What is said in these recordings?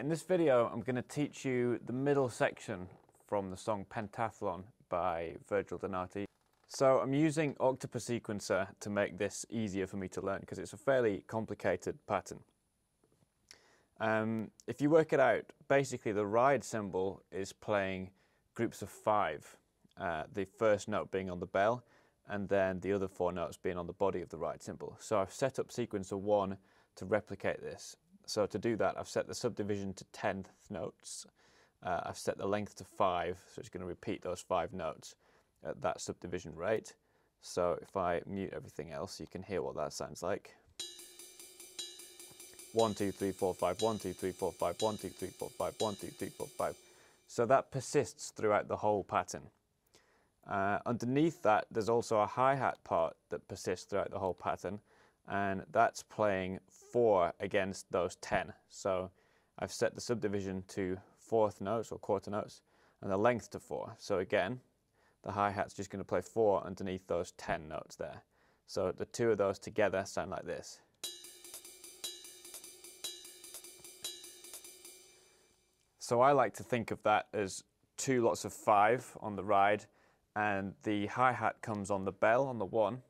Right, in this video I'm going to teach you the middle section from the song Pentathalon by Virgil. So I'm using OctopuSequencer to make this easier for me to learn because it's a fairly complicated pattern. If you work it out, basically the ride cymbal is playing groups of 5, the first note being on the bell and then the other 4 notes being on the body of the ride cymbal. So I've set up sequencer 1 to replicate this. So to do that, I've set the subdivision to 10th notes. I've set the length to 5, so it's going to repeat those 5 notes at that subdivision rate. So if I mute everything else, you can hear what that sounds like. 1, 2, 3, 4, 5, 1, 2, 3, 4, 5, 1, 2, 3, 4, 5, 1, 2, 3, 4, 5. So that persists throughout the whole pattern. Underneath that, there's also a hi-hat part that persists throughout the whole pattern, and that's playing 4 against those 10. So I've set the subdivision to 4th notes or quarter notes and the length to 4. So again, the hi-hat's just going to play 4 underneath those 10 notes there. So the 2 of those together sound like this. So I like to think of that as 2 lots of 5 on the ride, and the hi-hat comes on the bell on the 1,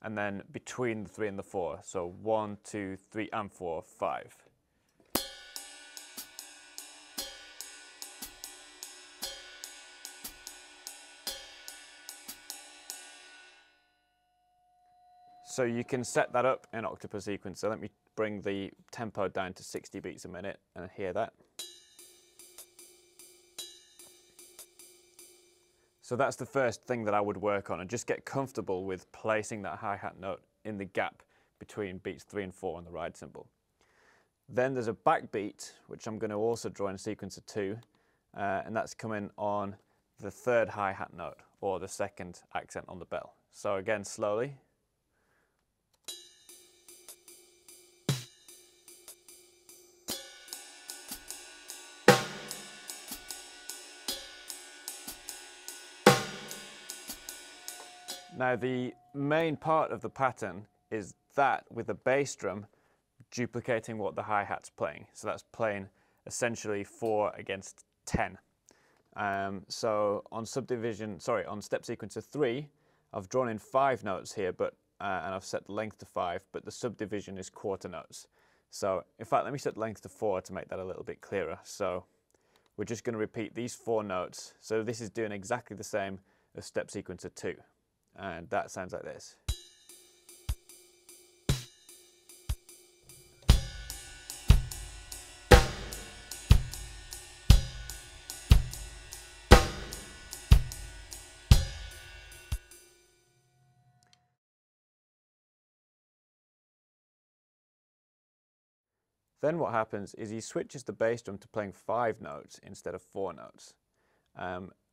and then between the 3 and the 4. So 1, 2, 3 and 4, 5. So you can set that up in OctopuSequencer. Let me bring the tempo down to 60 beats a minute and hear that. So that's the first thing that I would work on, and just get comfortable with placing that hi-hat note in the gap between beats 3 and 4 on the ride cymbal. Then there's a backbeat, which I'm going to also draw in sequencer 2, and that's coming on the 3rd hi-hat note, or the 2nd accent on the bell. So again, slowly. Now the main part of the pattern is that with the bass drum duplicating what the hi-hat's playing. So that's playing essentially 4 against 10. So on step sequencer 3, I've drawn in 5 notes here, but and I've set the length to 5, but the subdivision is quarter notes. So in fact, let me set the length to 4 to make that a little bit clearer. So we're just going to repeat these 4 notes. So this is doing exactly the same as step sequencer 2. And that sounds like this. Then what happens is he switches the bass drum to playing 5 notes instead of 4 notes.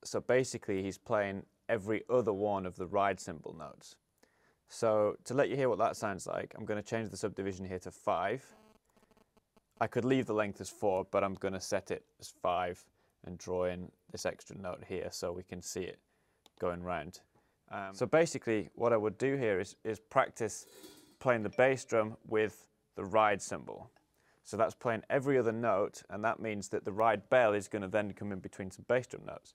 So basically he's playing every other one of the ride cymbal notes. So to let you hear what that sounds like, I'm going to change the subdivision here to 5. I could leave the length as 4, but I'm going to set it as 5 and draw in this extra note here so we can see it going round. So basically what I would do here is practice playing the bass drum with the ride cymbal. So that's playing every other note, and that means that the ride bell is going to then come in between some bass drum notes.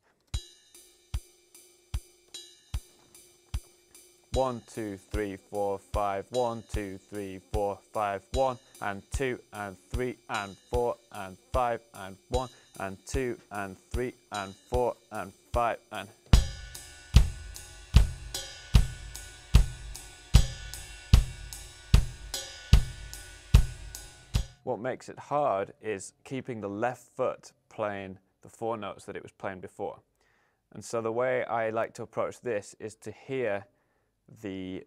1, 2, 3, 4, 5, 1, 2, 3, 4, 5, 1, and 2, and 3, and 4, and 5, and 1, and 2, and 3, and 4, and 5, and... What makes it hard is keeping the left foot playing the 4 notes that it was playing before. And so the way I like to approach this is to hear the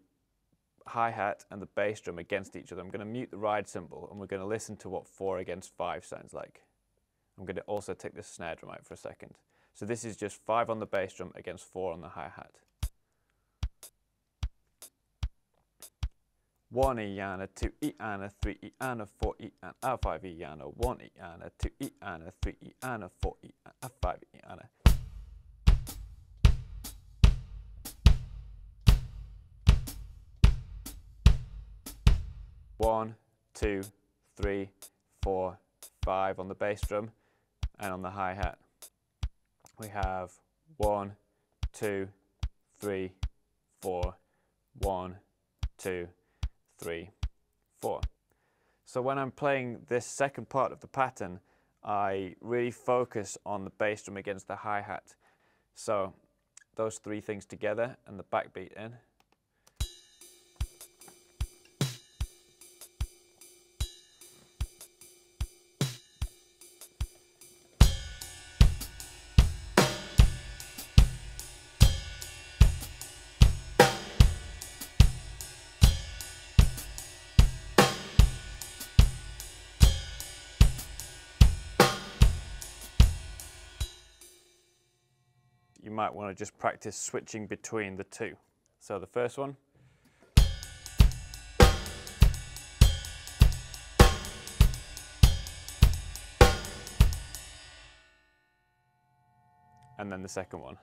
hi-hat and the bass drum against each other. I'm going to mute the ride cymbal and we're going to listen to what 4 against 5 sounds like. I'm going to also take this snare drum out for a second. So this is just 5 on the bass drum against 4 on the hi-hat. 1 E and a 2 E and a 3 E and a 4 E and a 5 E and a 1 E and a 2 E and a 3 E and a 4 E and a 5 E and a... 1, 2, 3, 4, 5 on the bass drum, and on the hi-hat we have 1, 2, 3, 4, 1, 2, 3, 4. So when I'm playing this second part of the pattern, I really focus on the bass drum against the hi-hat. So those three things together and the backbeat in. You might want to just practice switching between the two. So the first one. And then the second one.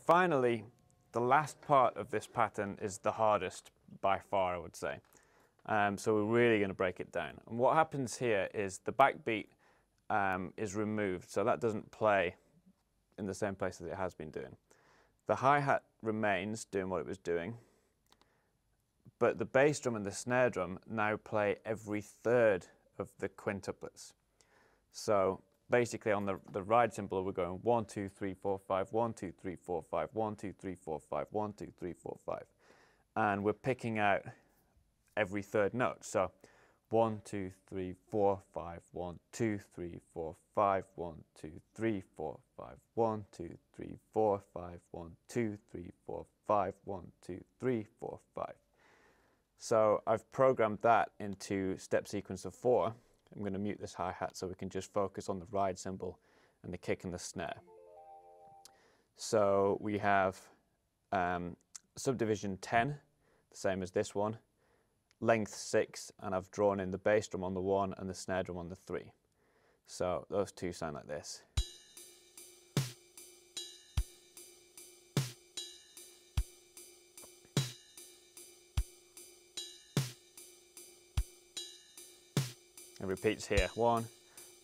Finally, the last part of this pattern is the hardest by far, I would say. So we're really going to break it down. And what happens here is the backbeat is removed, so that doesn't play in the same place as it has been doing. The hi-hat remains doing what it was doing, but the bass drum and the snare drum now play every third of the quintuplets. So basically on the ride cymbal we're going 1, 2, 3, 4, 5, 1, 2, 3, 4, 5, 1, 2, 3, 4, 5, 1, 2, 3, 4, 5. And we're picking out every third note. So 1, 2, 3, 4, 5, 1, 2, 3, 4, 5, 1, 2, 3, 4, 5, 1, 2, 3, 4, 5, 1, 2, 3, 4, 5, 1, 2, 3, 4, 5. So I've programmed that into step sequence of 4. I'm going to mute this hi-hat so we can just focus on the ride cymbal and the kick and the snare. So we have subdivision 10, the same as this one, length 6, and I've drawn in the bass drum on the 1 and the snare drum on the 3. So those two sound like this. It repeats here. 1,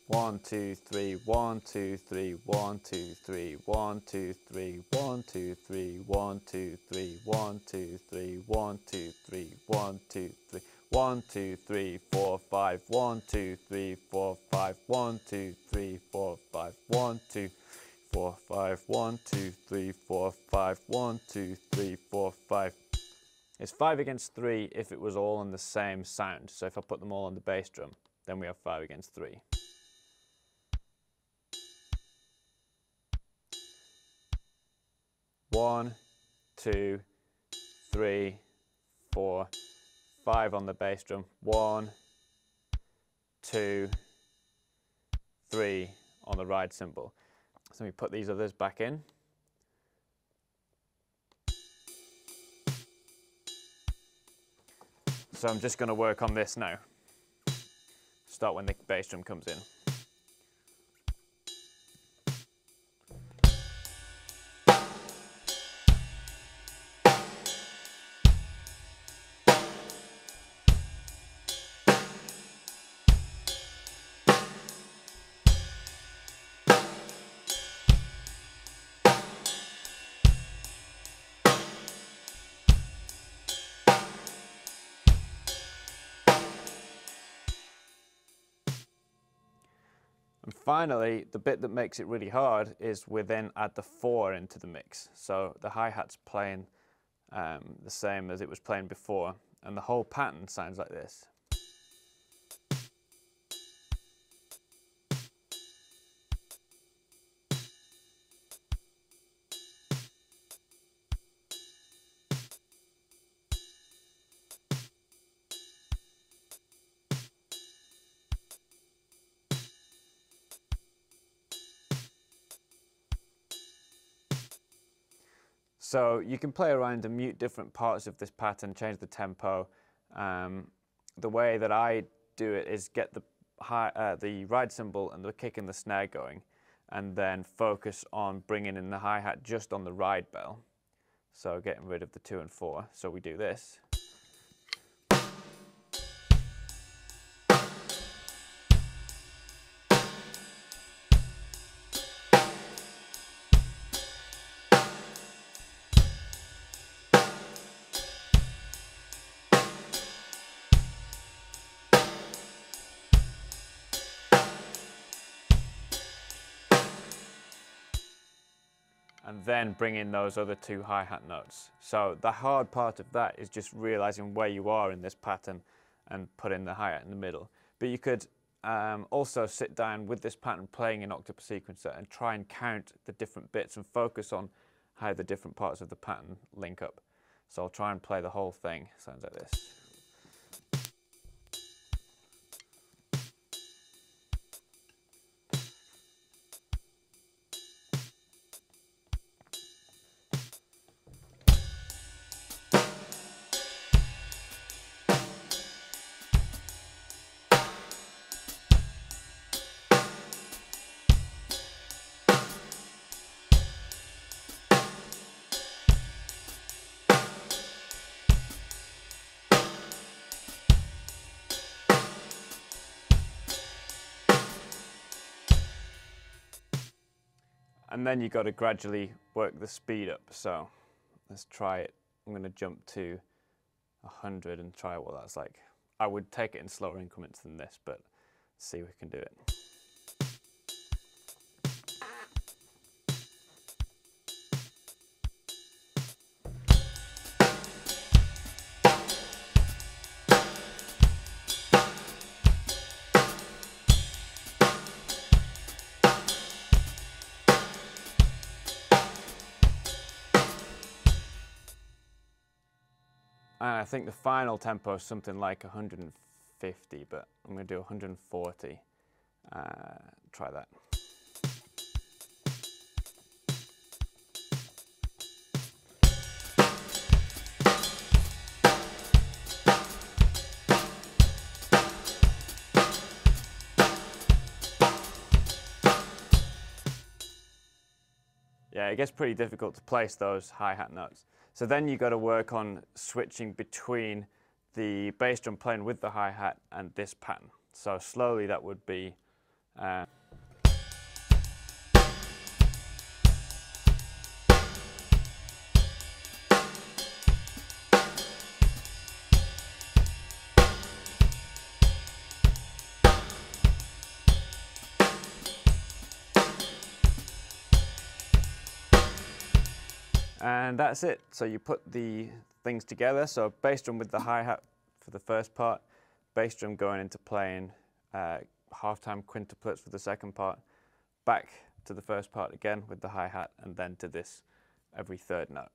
1, 2, 3, 1, 2, 3, 1, 2, 3, 1, 2, 3, 1, 2, 3, 1, 2, 3, 1, 2, 3, 1, 2, 3, 1, 2, 3, 1, 2, 3, 4, 5, 1, 2, 3, 4, 5, 1, 2, 3, 4, 5, 1, 2, 4, 5, 1, 2, 3, 4, 5, 1, 2, 3, 4, 5. It's 5 against 3 if it was all on the same sound. So if I put them all on the bass drum, then we have 5 against 3. One, 2, 3, 4, 5 on the bass drum. 1, 2, 3 on the ride cymbal. So we put these others back in. So I'm just going to work on this now. Start when the bass drum comes in. And finally, the bit that makes it really hard is we then add the 4 into the mix. So the hi-hat's playing the same as it was playing before, and the whole pattern sounds like this. So you can play around and mute different parts of this pattern, change the tempo. The way that I do it is get the ride cymbal and the kick and the snare going, and then focus on bringing in the hi-hat just on the ride bell. So getting rid of the 2 and 4. So we do this. And then bring in those other 2 hi-hat notes. So the hard part of that is just realizing where you are in this pattern and put in the hi-hat in the middle. But you could also sit down with this pattern playing in OctopuSequencer and try and count the different bits and focus on how the different parts of the pattern link up. So I'll try and play the whole thing. Sounds like this. And then you've got to gradually work the speed up. So let's try it. I'm going to jump to 100 and try what that's like. I would take it in slower increments than this, but let's see if we can do it. And I think the final tempo is something like 150, but I'm going to do 140. Try that. Yeah, it gets pretty difficult to place those hi-hat notes. So then you've got to work on switching between the bass drum playing with the hi-hat and this pattern. So slowly that would be and that's it. So you put the things together. So bass drum with the hi-hat for the first part, bass drum going into playing half-time quintuplets for the second part, back to the first part again with the hi-hat, and then to this every third note.